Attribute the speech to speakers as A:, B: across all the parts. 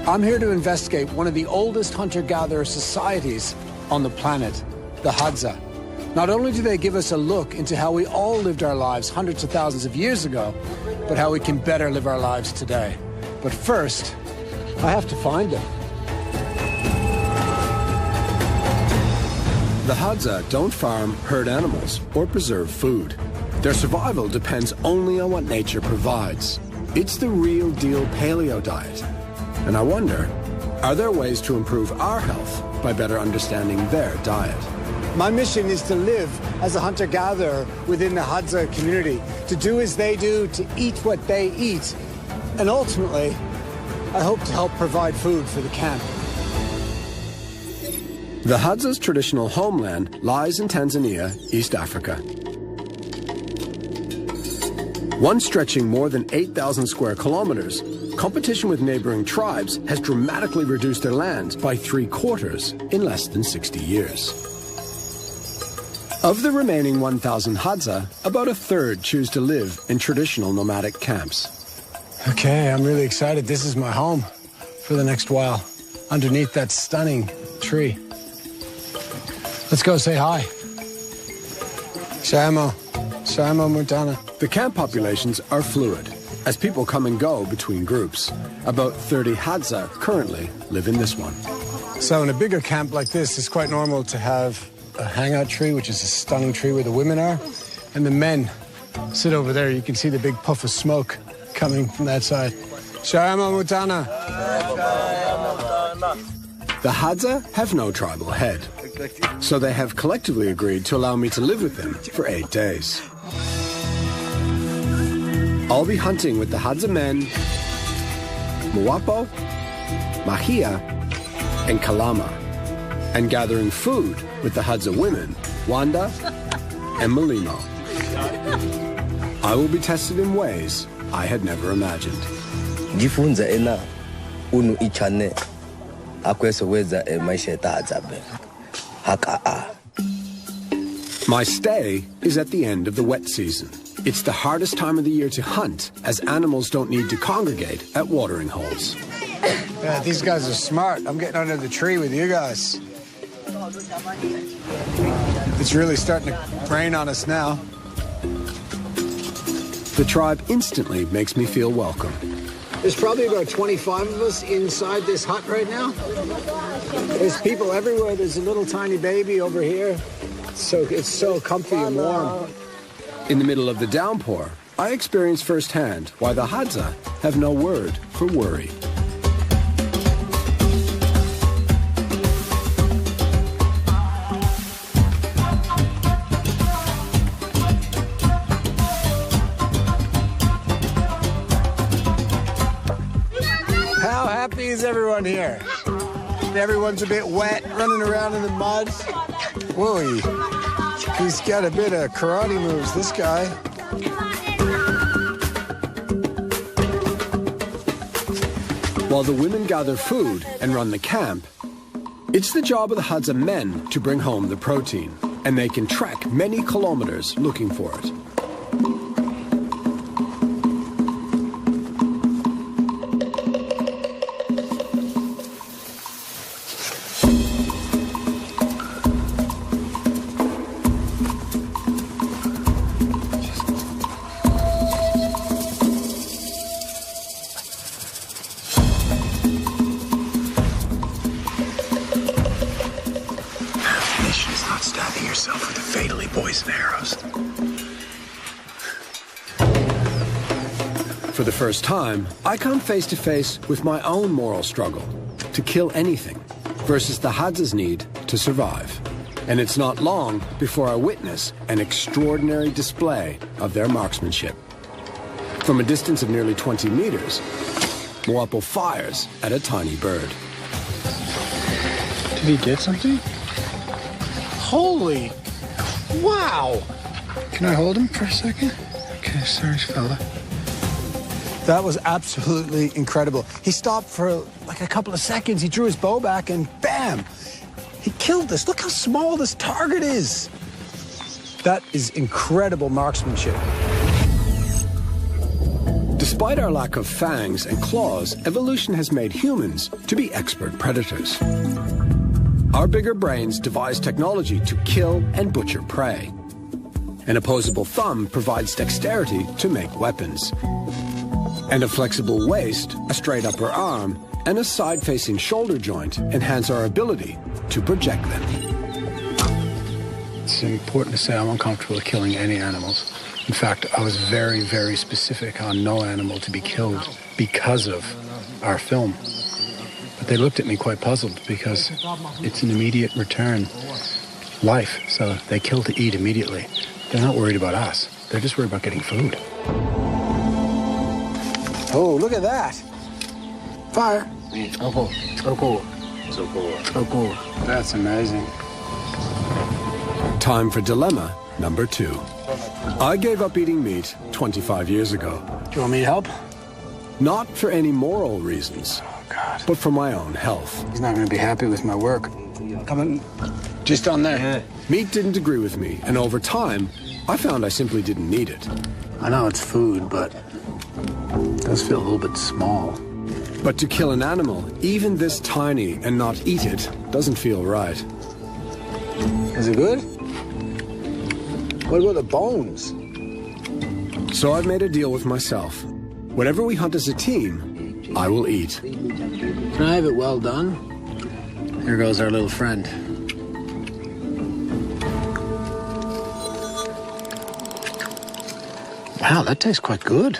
A: I'm here to investigate one of the oldest hunter-gatherer societies on the planet, the Hadza. Not only do they give us a look into how we all lived our lives hundreds of thousands of years ago, but how we can better live our lives today. But first, I have to find them. The Hadza don't farm, herd animals, or preserve food. Their survival depends only on what nature provides. It's the real deal paleo diet. And I wonder, are there ways to improve our health by better understanding their diet?
B: My mission is to live as a hunter-gatherer within the Hadza community, to do as they do, to eat what they eat. And ultimately, I hope to help provide food for the camp.
A: The Hadza's traditional homeland lies in Tanzania, East Africa. One stretching more than 8,000 square kilometers, competition with neighboring tribes has dramatically reduced their lands by 3/4 in less than 60 years. Of the remaining 1,000 Hadza, about a third choose to live in traditional nomadic camps.
B: Okay, I'm really excited. This is my home for the next while, underneath that stunning tree. Let's go say hi. Shamo. Shamo Mutana.
A: The camp populations are fluid, as people come and go between groups. About 30 Hadza currently live in this one.
B: So in a bigger camp like this, it's quite normal to have a hangout tree, which is a stunning tree where the women are, and the men sit over there. You can see the big puff of smoke coming from that side. Shamo Mutana.
A: The Hadza have no tribal head, so they have collectively agreed to allow me to live with them for 8 days. I'll be hunting with the Hadza men, Mwapo, Mahia, and Kalama, and gathering food with the Hadza women, Wanda and Malimo. I will be tested in ways I had never imagined.
C: Jifunza ena unu ichane akwesoweza maisha Hadza haka.
A: My stay is at the end of the wet season. It's the hardest time of the year to hunt, as animals don't need to congregate at watering holes.
B: Yeah, these guys are smart. I'm getting under the tree with you guys. It's really starting to rain on us now.
A: The tribe instantly makes me feel welcome.
B: There's probably about 25 of us inside this hut right now. There's people everywhere. There's a little tiny baby over here. So it's so comfy and warm.
A: In the middle of the downpour, I experience firsthand why the Hadza have no word for worry.
B: How happy is everyone here? Everyone's a bit wet, running around in the mud. Whoa, he's got a bit of karate moves, this guy.
A: While the women gather food and run the camp, it's the job of the Hadza men to bring home the protein, and they can trek many kilometers looking for it. For the first time, I come face to face with my own moral struggle to kill anything versus the Hadza's need to survive. And it's not long before I witness an extraordinary display of their marksmanship. From a distance of nearly 20 meters, Mwapo fires at a tiny bird.
B: Did he get something? Holy, wow. Can I hold him for a second? Okay, sorry, fella. That was absolutely incredible. He stopped for like a couple of seconds. He drew his bow back and bam, he killed this. Look how small this target is. That is incredible marksmanship.
A: Despite our lack of fangs and claws, evolution has made humans to be expert predators. Our bigger brains devise technology to kill and butcher prey. An opposable thumb provides dexterity to make weapons. And a flexible waist, a straight upper arm, and a side-facing shoulder joint enhance our ability to project them.
B: It's important to say I'm uncomfortable with killing any animals. In fact, I was very, very specific on no animal to be killed because of our film. But they looked at me quite puzzled because it's an immediate return life, so they kill to eat immediately. They're not worried about us. They're just worried about getting food. Oh, look at that. Fire.
C: So cool.
B: That's amazing.
A: Time for dilemma number 2. I gave up eating meat 25 years ago.
B: Do you want me to help?
A: Not for any moral reasons,
B: Oh, God.
A: but for my own health.
B: He's not going to be happy with my work. Come on. Just on there. Yeah.
A: Meat didn't agree with me, and over time, I found I simply didn't need it.
B: I know it's food, but it does feel a little bit small.
A: But to kill an animal, even this tiny, and not eat it, doesn't feel right.
B: Is it good? What about the bones?
A: So I've made a deal with myself. Whenever we hunt as a team, I will eat.
B: Can I have it well done? Here goes our little friend. Wow, that tastes quite good.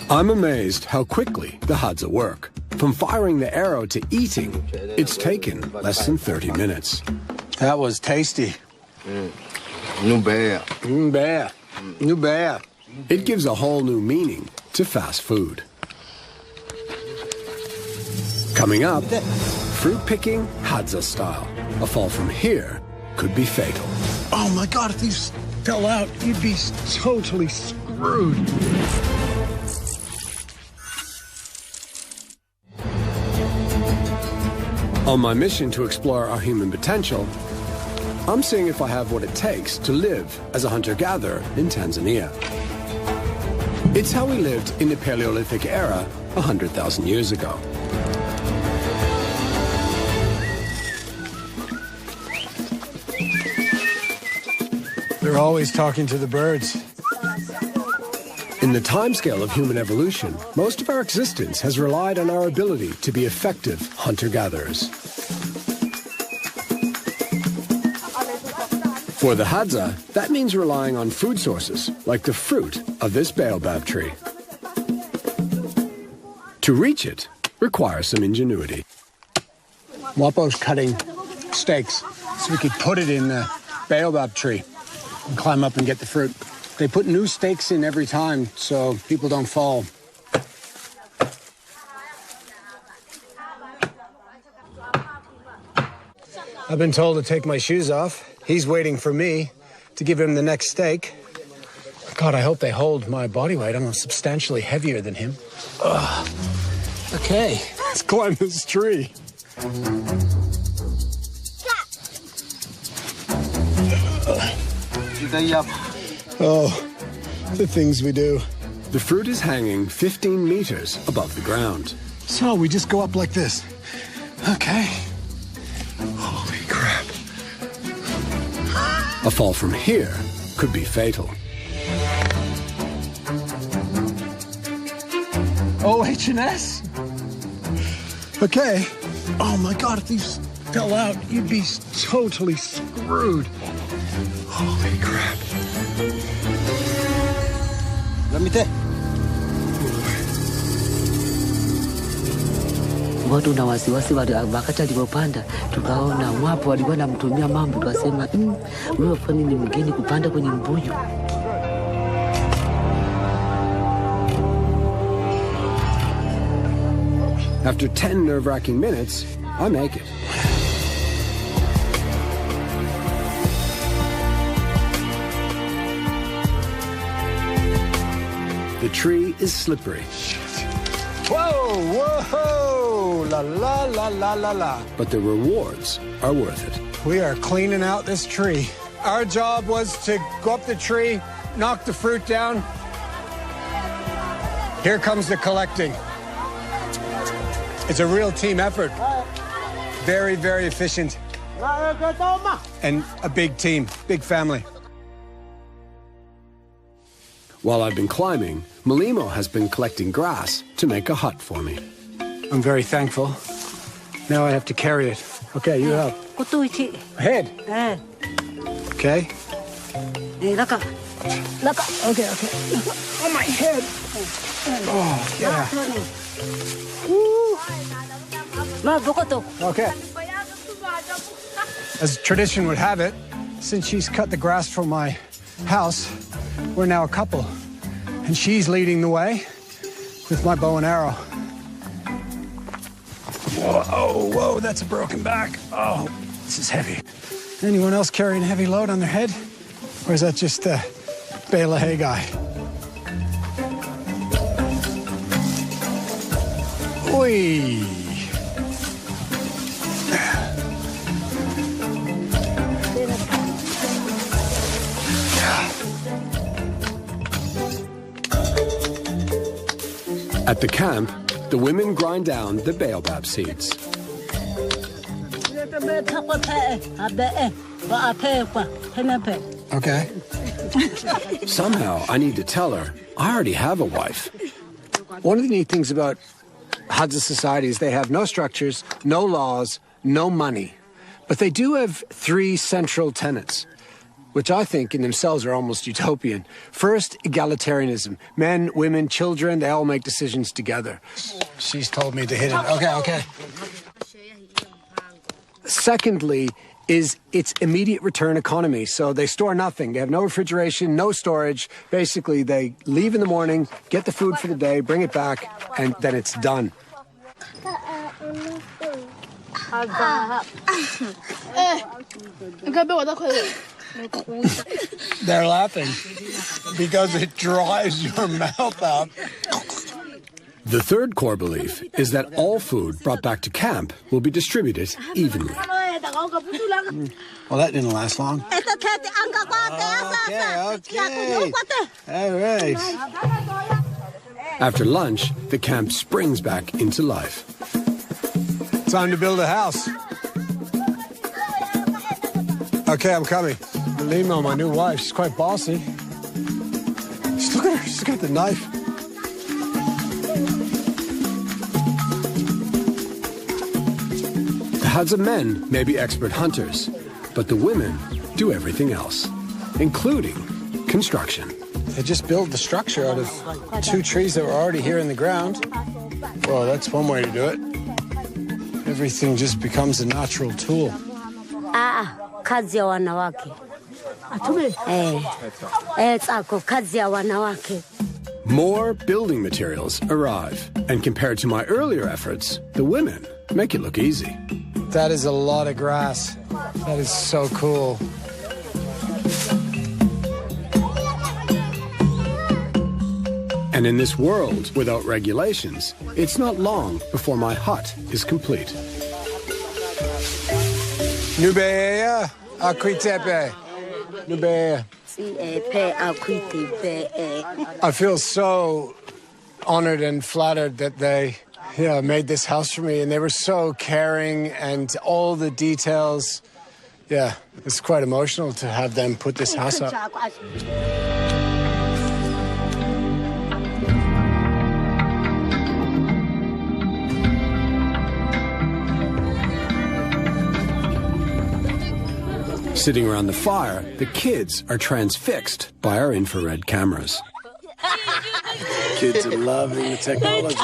A: I'm amazed how quickly the Hadza work. From firing the arrow to eating, it's taken less than 30 minutes.
B: That was tasty.
C: New bear.
B: New bear.
A: It gives a whole new meaning to fast food. Coming up, fruit picking Hadza style. A fall from here could be fatal.
B: Oh my God, if these fell out, you'd be totally screwed.
A: On my mission to explore our human potential, I'm seeing if I have what it takes to live as a hunter-gatherer in Tanzania. It's how we lived in the Paleolithic era 100,000 years ago.
B: They're always talking to the birds.
A: In the timescale of human evolution, most of our existence has relied on our ability to be effective hunter-gatherers. For the Hadza, that means relying on food sources, like the fruit of this baobab tree. To reach it requires some ingenuity.
B: Wapo's cutting steaks so we could put it in the baobab tree and climb up and get the fruit. They put new stakes in every time so people don't fall. I've been told to take my shoes off. He's waiting for me to give him the next stake. God, I hope they hold my body weight. I'm substantially heavier than him. Ugh. Okay, let's climb this tree. Oh, the things we do.
A: The fruit is hanging 15 meters above the ground.
B: So we just go up like this. Okay. Holy crap.
A: A fall from here could be fatal.
B: OH&S? Okay. Oh my God, if these fell out, you'd be totally screwed. Holy crap. Let me take.
D: Watu na wasiwasi wakati alipopanda tukaona wapo walikuwa namtumia mambo, tukasema wewe fani ni mgeni kupanda kwenye mbuyu.
A: After 10 nerve-wracking minutes, I make it. The tree is slippery.
B: Whoa, whoa, la la la la la la.
A: But the rewards are worth it.
B: We are cleaning out this tree. Our job was to go up the tree, knock the fruit down, Here comes the collecting. It's a real team effort. Very, very efficient. And a big team, big family.
A: While I've been climbing, Malimo has been collecting grass to make a hut for me.
B: I'm very thankful. Now I have to carry it. Okay, you help. Head. Okay. Okay. Oh, my head. Oh, yeah. Okay. As tradition would have it, since she's cut the grass from my house, we're now a couple. And she's leading the way with my bow and arrow. Whoa, that's a broken back. Oh, this is heavy. Anyone else carrying a heavy load on their head? Or is that just a bale of hay guy? Oi!
A: At the camp, the women grind down the baobab seeds.
B: Okay.
A: Somehow, I need to tell her I already have a wife.
B: One of the neat things about Hadza society is they have no structures, no laws, no money. But they do have 3 central tenets, which I think in themselves are almost utopian. First, egalitarianism. Men, women, children, they all make decisions together. She's told me to hit it. Okay. Secondly, is its immediate return economy. So they store nothing. They have no refrigeration, no storage. Basically, they leave in the morning, get the food for the day, bring it back, and then it's done. They're laughing because it dries your mouth up.
A: The third core belief is that all food brought back to camp will be distributed evenly.
B: Well, that didn't last long. Okay. All right.
A: After lunch, the camp springs back into life.
B: Time to build a house. Okay, I'm coming. Limo, my new wife, she's quite bossy. Just look at her, she's got the knife.
A: The Hadza men may be expert hunters, but the women do everything else, including construction.
B: They just built the structure out of 2 trees that were already here in the ground. Well, that's one way to do it. Everything just becomes a natural tool.
E: Kazi ya wanawake. Kazi ya wanawake.
A: More building materials arrive, and compared to my earlier efforts, the women make it look easy.
B: That is a lot of grass. That is so cool.
A: And in this world without regulations, it's not long before my hut is complete.
B: Nubeya, Akwitepe. Nubeya. I feel so honored and flattered that they made this house for me, and they were so caring and all the details. Yeah, it's quite emotional to have them put this house up.
A: Sitting around the fire, the kids are transfixed by our infrared cameras.
B: Kids are loving the technology.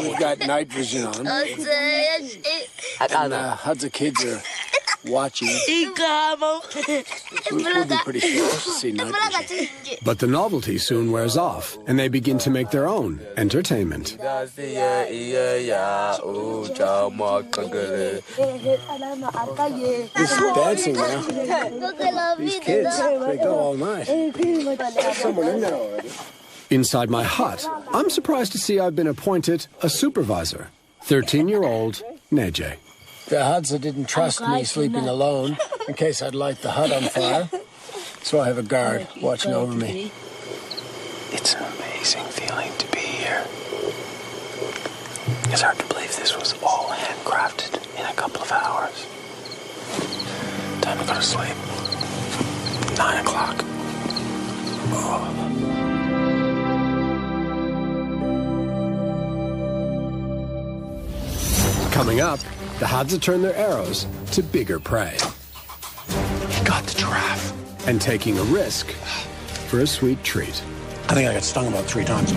B: We've got night vision on. And Hadza kids are watching. We'll be pretty sure to see night vision.
A: But the novelty soon wears off, and they begin to make their own entertainment.
B: This is dancing now. These kids, they go all night. There's someone in there already.
A: Inside my hut, I'm surprised to see I've been appointed a supervisor. 13-year-old Neje.
B: The Hadza didn't trust me sleeping alone in case I'd light the hut on fire. So I have a guard watching over me. It's an amazing feeling to be here. It's hard to believe this was all handcrafted in a couple of hours. Time to go to sleep. 9 o'clock. Oh.
A: Coming up, the Hadza turn their arrows to bigger prey.
B: He got the giraffe.
A: And taking a risk for a sweet treat.
B: I think I got stung about 3 times.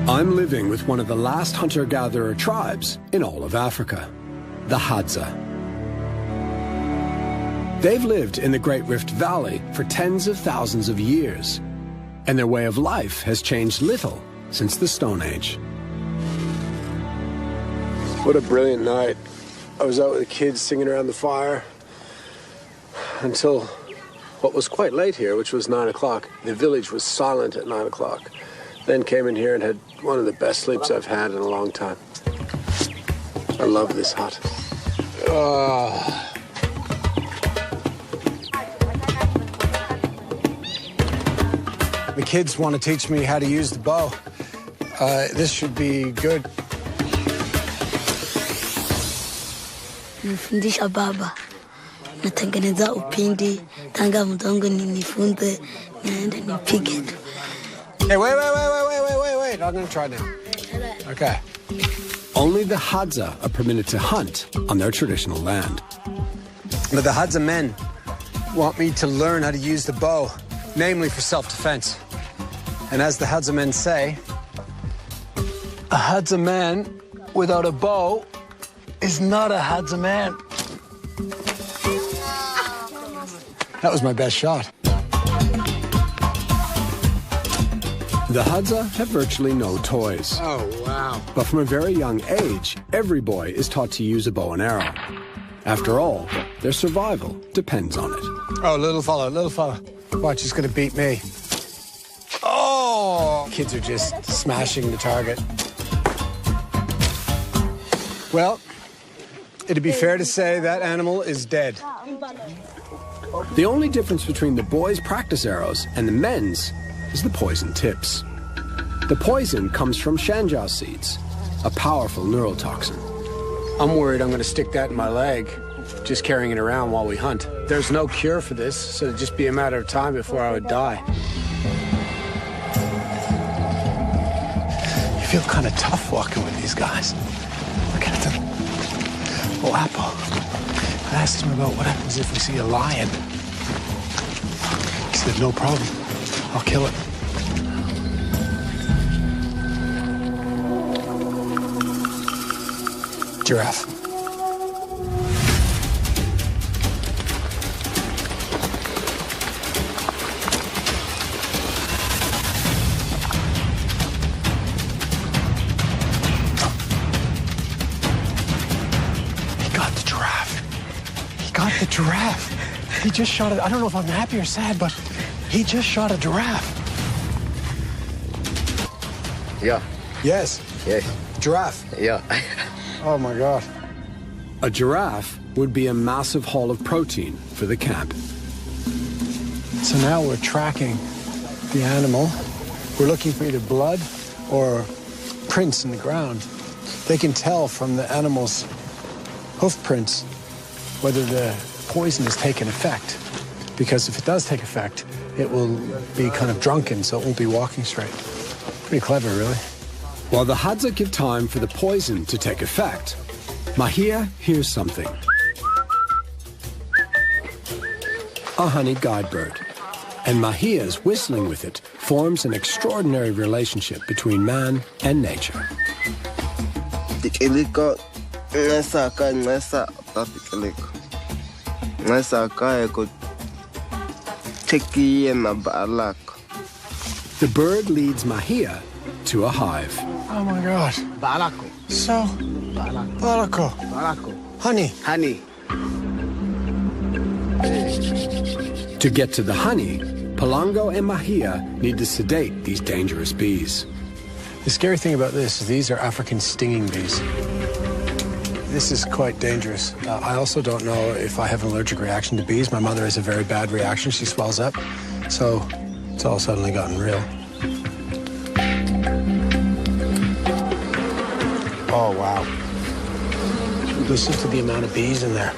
A: I'm living with one of the last hunter-gatherer tribes in all of Africa, the Hadza. They've lived in the Great Rift Valley for tens of thousands of years, and their way of life has changed little since the Stone Age. What a brilliant night. I was out with the kids singing around the fire until what was quite late here, which was 9 o'clock. The village was silent at 9 o'clock. Then came in here and had one of the best sleeps I've had in a long time. I love this hut.
B: The kids want to teach me how to use the bow. This should be good.
F: Nifundisha baba. Natengeneza upindi. Tanga mtongo nifunze. Naenda nipige.
B: Hey, wait. I'm going to try now. Okay.
A: Only the Hadza are permitted to hunt on their traditional land.
B: But the Hadza men want me to learn how to use the bow, namely for self-defense. And as the Hadza men say, a Hadza man without a bow is not a Hadza man. That was my best shot.
A: The Hadza have virtually no toys.
B: Oh, wow.
A: But from a very young age, every boy is taught to use a bow and arrow. After all, their survival depends on it.
B: Oh, little fella. Watch, he's gonna beat me. Oh! Kids are just smashing the target. Well, it'd be fair to say that animal is dead.
A: The only difference between the boys' practice arrows and the men's is the poison tips. The poison comes from shanjiao seeds, a powerful neurotoxin.
B: I'm worried I'm going to stick that in my leg, just carrying it around while we hunt. There's no cure for this, so it'd just be a matter of time before I would die. You feel kind of tough walking with these guys. Look at them. Oh, Apple. I asked him about what happens if we see a lion. He said, no problem. I'll kill it. Giraffe. He got the giraffe. He got the giraffe. He just shot it. I don't know if I'm happy or sad, but he just shot a giraffe.
C: Yeah.
B: Yes.
C: Yes.
B: Giraffe.
C: Yeah.
B: Oh, my God.
A: A giraffe would be a massive haul of protein for the camp.
B: So now we're tracking the animal. We're looking for either blood or prints in the ground. They can tell from the animal's hoof prints whether the poison has taken effect. Because if it does take effect, it will be kind of drunken, so it won't be walking straight. Pretty clever, really.
A: While the Hadza give time for the poison to take effect, Mahia hears something. A honey guide bird. And Mahia's whistling with it forms an extraordinary relationship between man and nature. The bird leads Mahia to a hive.
B: Oh, my God.
C: Balako.
B: So, Balako. Honey.
A: To get to the honey, Palango and Mahia need to sedate these dangerous bees.
B: The scary thing about this is these are African stinging bees. This is quite dangerous. I also don't know if I have an allergic reaction to bees. My mother has a very bad reaction. She swells up. So it's all suddenly gotten real. Oh, wow. Listen to the amount of bees in there.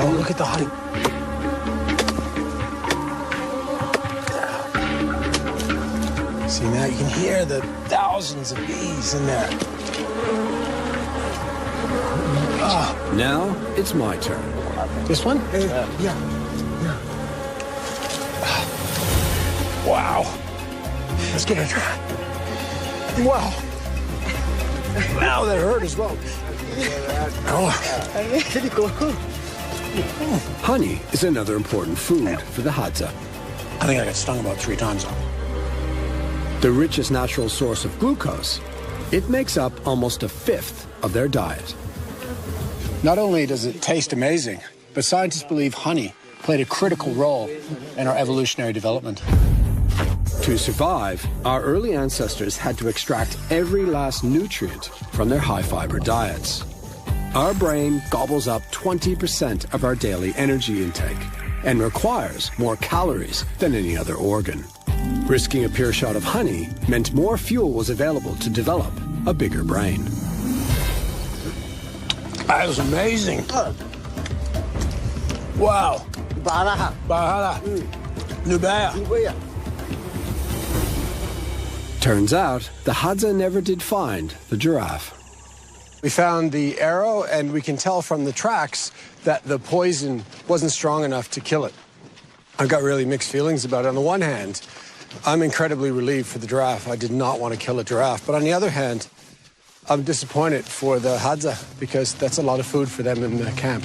B: Oh, look at the honey. See, now you can hear the thousands of bees in there. Oh.
A: Now it's my turn.
B: This one?
D: Yeah.
B: Wow. Let's get it. Wow. Wow, that hurt as well. Oh.
A: Honey is another important food for the Hadza.
B: I think I got stung about 3 times.
A: The richest natural source of glucose, it makes up almost 1/5 of their diet.
B: Not only does it taste amazing, but scientists believe honey played a critical role in our evolutionary development.
A: To survive, our early ancestors had to extract every last nutrient from their high-fiber diets. Our brain gobbles up 20% of our daily energy intake and requires more calories than any other organ. Risking a pure shot of honey meant more fuel was available to develop a bigger brain.
B: That was amazing. Wow. Bahala. Nubaya.
A: Turns out, the Hadza never did find the giraffe.
B: We found the arrow, and we can tell from the tracks that the poison wasn't strong enough to kill it. I've got really mixed feelings about it. On the one hand, I'm incredibly relieved for the giraffe. I did not want to kill a giraffe. But on the other hand, I'm disappointed for the Hadza because that's a lot of food for them in the camp.